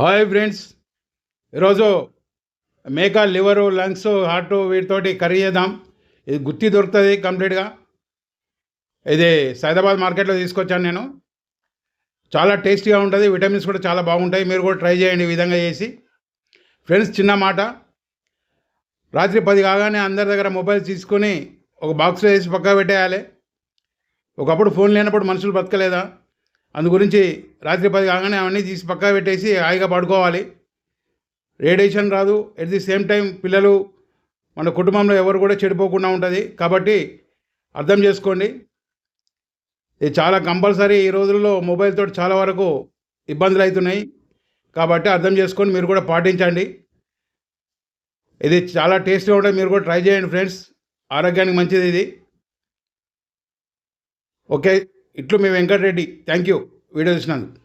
Hi friends, ఈరోజు మేక liver, lungs, heart వీటితోటి కర్రీ చేద్దాం. ఇది గుత్తి దొరుకుతుంది కంప్లీట్గా. ఇది సైదాబాద్ మార్కెట్లో తీసుకొచ్చాను నేను. చాలా టేస్టీగా ఉంటుంది, విటమిన్స్ కూడా చాలా బాగుంటాయి. మీరు కూడా ట్రై చేయండి ఈ విధంగా చేసి. ఫ్రెండ్స్, చిన్న మాట, రాత్రి 10 కాగానే అందరి దగ్గర మొబైల్ తీసుకొని ఒక బాక్స్లో వేసి పక్కా పెట్టేయాలి. ఒకప్పుడు ఫోన్ లేనప్పుడు మనుషులు బతకలేదా? అందు గురించి రాత్రి 10 కాగానే అవన్నీ తీసి పక్కా పెట్టేసి హాయిగా పడుకోవాలి. రేడియేషన్ రాదు. ఎట్ ది సేమ్ టైం పిల్లలు, మన కుటుంబంలో ఎవరు కూడా చెడిపోకుండా ఉంటుంది. కాబట్టి అర్థం చేసుకోండి. ఇది చాలా కంపల్సరీ. ఈ రోజుల్లో మొబైల్ తోటి చాలా వరకు ఇబ్బందులు అవుతున్నాయి. కాబట్టి అర్థం చేసుకొని మీరు కూడా పాటించండి. ఇది చాలా టేస్ట్గా ఉంటుంది. మీరు కూడా ట్రై చేయండి ఫ్రెండ్స్. ఆరోగ్యానికి మంచిది ఇది. ఓకే, ఇట్లు మీ వెంకటరెడ్డి. థ్యాంక్ యూ వీడియో చూసినందుకు.